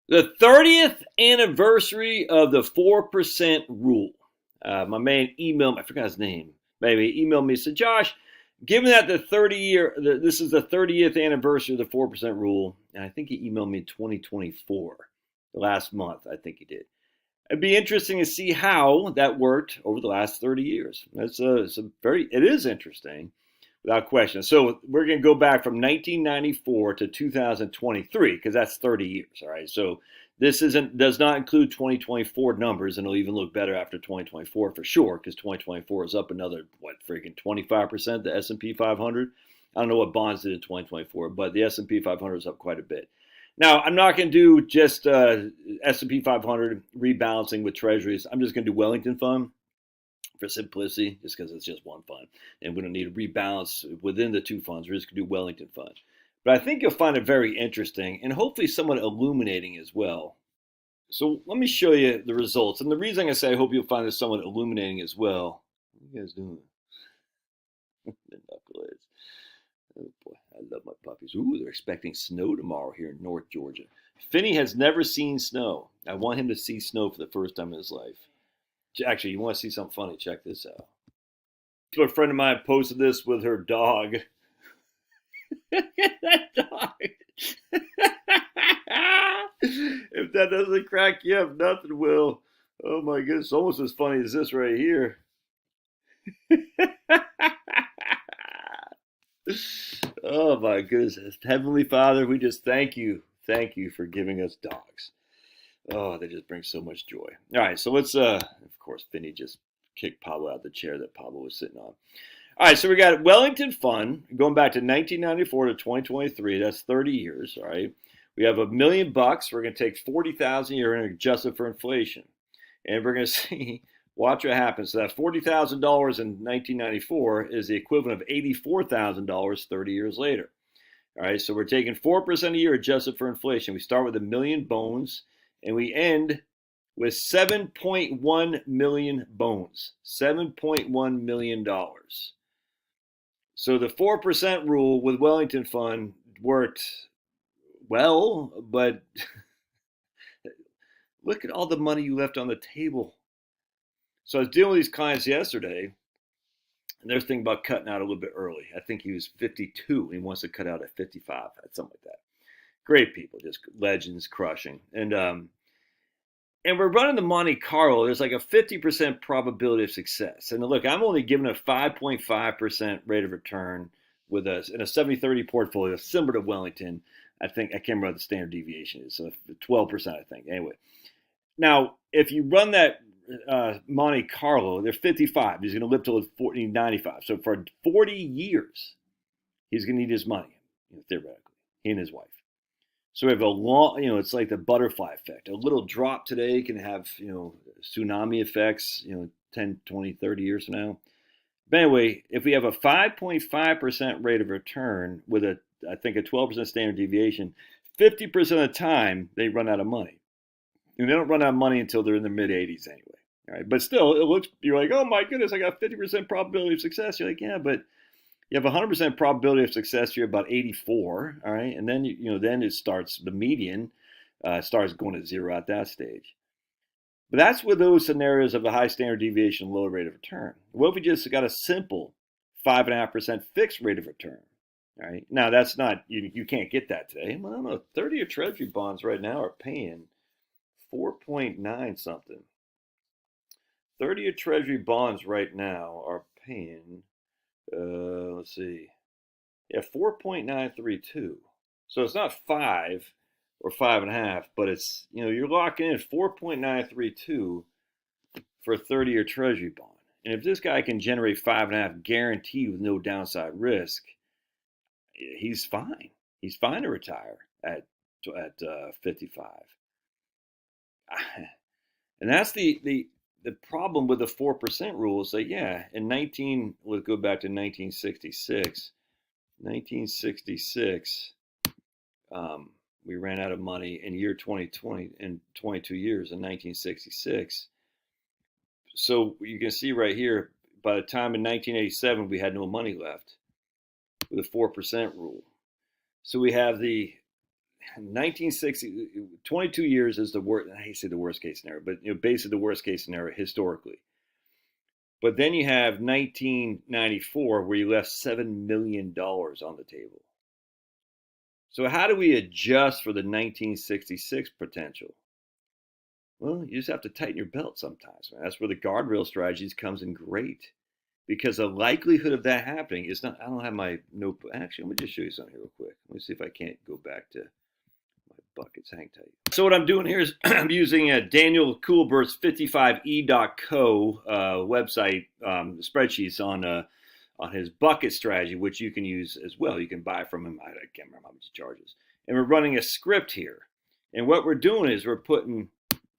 The 30th anniversary of the 4% rule. My man emailed, I forgot his name, maybe emailed me and said, Josh, given that this is the 30th anniversary of the 4% rule, and I think he emailed me in 2024, last month, I think he did. It'd be interesting to see how that worked over the last 30 years. It is interesting, without question. So we're going to go back from 1994 to 2023 because that's 30 years. All right. So this does not include 2024 numbers, and it'll even look better after 2024 for sure because 2024 is up another freaking 25%. The S&P 500. I don't know what bonds did in 2024, but the S&P 500 is up quite a bit. Now, I'm not going to do just S&P 500 rebalancing with treasuries. I'm just going to do Wellington Fund for simplicity, just because it's just one fund. And we don't need to rebalance within the two funds. We're just going to do Wellington Fund. But I think you'll find it very interesting and hopefully somewhat illuminating as well. So let me show you the results. And the reason I say I hope you'll find this somewhat illuminating as well. What are you guys doing? The knuckleheads. Oh boy, I love my puppies. Ooh, they're expecting snow tomorrow here in North Georgia. Finney has never seen snow. I want him to see snow for the first time in his life. Actually, you want to see something funny? Check this out. A friend of mine posted this with her dog. That dog. If that doesn't crack you up, nothing will. Oh my goodness, almost as funny as this right here. Oh my goodness. Heavenly Father, we just thank you. Thank you for giving us dogs. Oh, they just bring so much joy. All right, so let's, of course, Finney just kicked Pablo out of the chair that Pablo was sitting on. All right, so we got Wellington Fund going back to 1994 to 2023. That's 30 years, all right? We have $1 million. We're going to take 40,000 a year and adjust it for inflation. And we're going to see, watch what happens. So that $40,000 in 1994 is the equivalent of $84,000 30 years later. All right, so we're taking 4% a year adjusted for inflation. We start with $1 million bones, and we end with 7.1 million bones. $7.1 million. So the 4% rule with Wellington Fund worked well, but look at all the money you left on the table. So I was dealing with these clients yesterday, and they're thinking about cutting out a little bit early. I think he was 52, and he wants to cut out at 55, something like that. Great people, just legends, crushing. And we're running the Monte Carlo. There's like a 50% probability of success. And look, I'm only giving a 5.5% rate of return with us in a 70-30 portfolio, similar to Wellington. I think, I can't remember what the standard deviation is, so 12%, I think. Anyway, now, if you run that Monte Carlo, they're 55. He's going to live till 95. So for 40 years, he's going to need his money, theoretically, he and his wife. So we have a long, it's like the butterfly effect. A little drop today can have, tsunami effects, 10, 20, 30 years from now. But anyway, if we have a 5.5% rate of return with I think a 12% standard deviation, 50% of the time they run out of money. And they don't run out of money until they're in their mid 80s anyway. All right. But still, you're like, oh my goodness, I got 50% probability of success. You're like, yeah, but you have 100% probability of success. You're about 84. All right. And then, then it starts, the median starts going to zero at that stage. But that's with those scenarios of the high standard deviation, low rate of return. What if we just got a simple 5.5% fixed rate of return? All right. Now, that's not, you can't get that today. Well, I don't know. 30-year Treasury bonds right now are paying 4.9 something. 30-year Treasury bonds right now are paying, let's see, 4.932. So it's not 5 or 5.5, but it's, you're locking in 4.932 for a 30-year Treasury bond. And if this guy can generate 5.5 guaranteed with no downside risk, he's fine. He's fine to retire at 55. And that's the problem with the 4% rule is that, let's go back to 1966. 1966, we ran out of money in year 2020 in 22 years in 1966. So you can see right here, by the time in 1987, we had no money left with a 4% rule. So we have 1960, 22 years is the worst. I hate to say the worst case scenario, but basically the worst case scenario historically. But then you have 1994 where you left $7 million on the table. So how do we adjust for the 1966 potential? Well, you just have to tighten your belt sometimes, man. That's where the guardrail strategies comes in great. Because the likelihood of that happening is not, I don't have my notebook. Actually, let me just show you something here real quick. Let me see if I can't go back to my buckets. Hang tight. So what I'm doing here is I'm using Daniel Kuhlberg's 55e.co website spreadsheets on his bucket strategy, which you can use as well. You can buy from him. I can't remember how much he charges. And we're running a script here. And what we're doing is we're putting,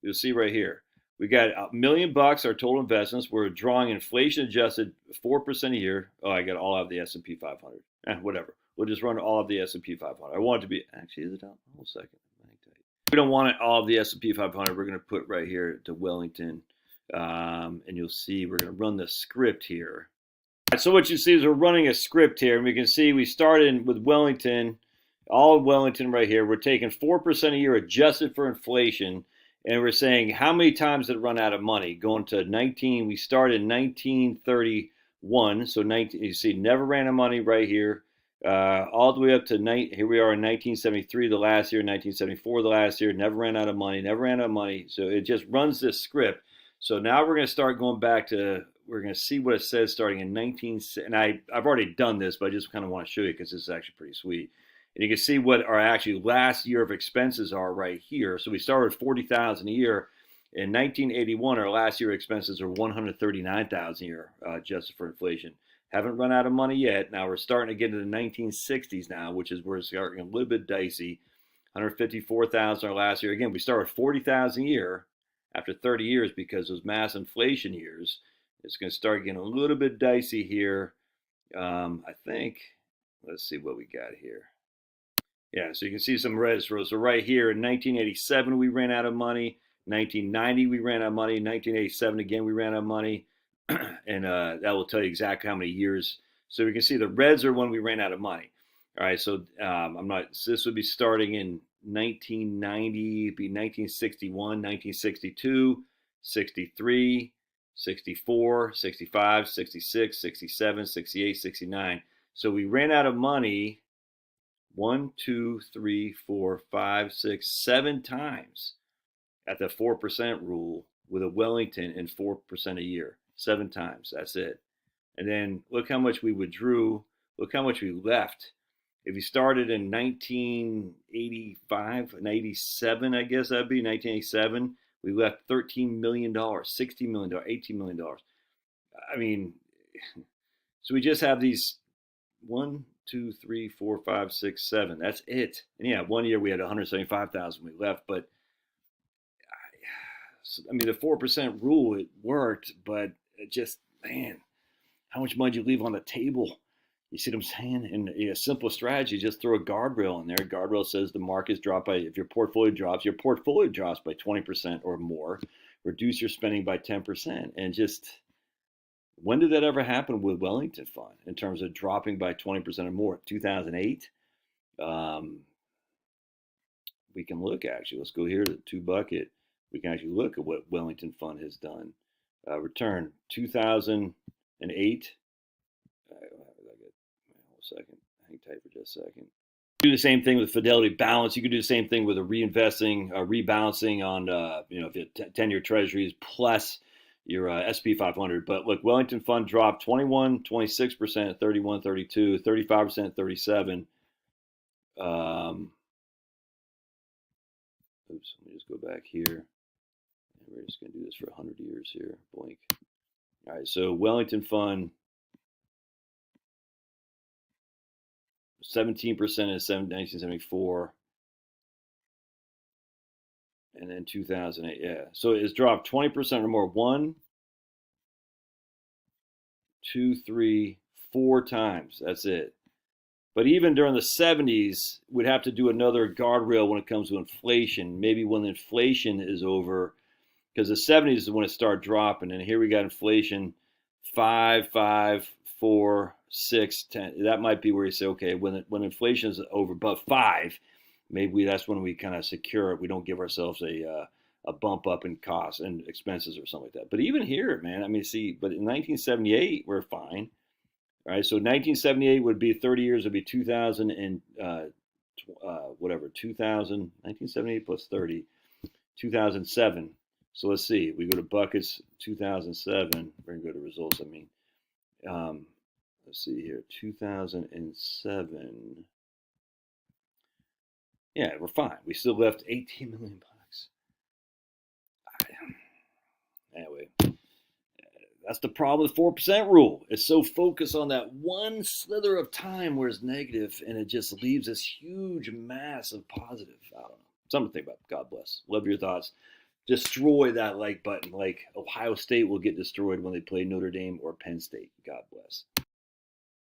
you'll see right here, we got $1 million, our total investments. We're drawing inflation adjusted 4% a year. Oh, I got all of the S&P 500. Whatever. We'll just run all of the S&P 500. I want it to be, actually, is it out? Hold a second. We don't want it all of the S&P 500. We're going to put right here to Wellington. And you'll see we're going to run the script here. So what you see is we're running a script here. And we can see we started with Wellington, all of Wellington right here. We're taking 4% a year adjusted for inflation. And we're saying how many times did it run out of money? Going to 19, we started in 1931. So 19, you see, never ran out of money right here. All the way up to here we are in 1973, the last year, 1974, the last year, never ran out of money, never ran out of money. So it just runs this script. So now we're going to start going back to, we're going to see what it says starting in 19, and I've already done this, but I just kind of want to show you because this is actually pretty sweet. And you can see what our actually last year of expenses are right here. So we started with $40,000 a year. In 1981, our last year expenses are $139,000 a year, adjusted for inflation. Haven't run out of money yet. Now we're starting to get into the 1960s now, which is where it's starting a little bit dicey. $154,000 our last year. Again, we started with $40,000 a year after 30 years because those mass inflation years. It's going to start getting a little bit dicey here. I think, let's see what we got here. Yeah, so you can see some red. So right here in 1987, we ran out of money. 1990, we ran out of money. 1987, again, we ran out of money. And that will tell you exactly how many years. So we can see the reds are when we ran out of money. All right, so so this would be starting in 1990, it'd be 1961, 1962, 63, 64, 65, 66, 67, 68, 69. So we ran out of money 1, 2, 3, 4, 5, 6, 7 times at the 4% rule with a Wellington and 4% a year. 7 times. That's it. And then look how much we withdrew. Look how much we left. If you started in 1985 and 87, I guess that'd be 1987, we left $13 million, $60 million, $18 million. I mean, so we just have these 1, 2, 3, 4, 5, 6, 7. That's it. And yeah, one year we had 175,000 we left, but I mean, the 4% rule, it worked, but it just, man, how much money do you leave on the table? You see what I'm saying? And a simple strategy, just throw a guardrail in there. Guardrail says the market's dropped by, if your portfolio drops by 20% or more. Reduce your spending by 10%. And just, when did that ever happen with Wellington Fund in terms of dropping by 20% or more? 2008? We can look, actually. Let's go here to the 2 bucket. We can actually look at what Wellington Fund has done. Return 2008. Second, hang tight for just a second. Do the same thing with Fidelity Balance. You could do the same thing with a reinvesting, rebalancing on, if you have 10-year treasuries plus your SP 500. But look, Wellington Fund dropped 21, 26%, 31, 32, 35%, 37. Oops, let me just go back here. We're just going to do this for 100 years here. Blink. All right, so Wellington Fund. 17% in 1974, and then 2008. Yeah, so it's dropped 20% or more. 1, 2, 3, 4 times. That's it. But even during the 70s, we'd have to do another guardrail when it comes to inflation. Maybe when the inflation is over, because the 70s is when it started dropping. And here we got inflation 5, 5, 4, 6, 10. That might be where you say, okay, when inflation is over, but 5, maybe that's when we kind of secure it. We don't give ourselves a bump up in costs and expenses or something like that. But even here, man, I mean, see, but in 1978, we're fine. All right, so 1978 would be 30 years, would be 2000 and whatever, 2000, 1978 plus 30, 2007. So let's see, we go to buckets, 2007, we're going to go to results, I mean. Let's see here, 2007. Yeah, we're fine. We still left 18 million bucks. Anyway, that's the problem with 4% rule. It's so focused on that one slither of time where it's negative, and it just leaves this huge mass of positive. I don't know. Something to think about. God bless. Love your thoughts. Destroy that like button, like Ohio State will get destroyed when they play Notre Dame or Penn State. God bless.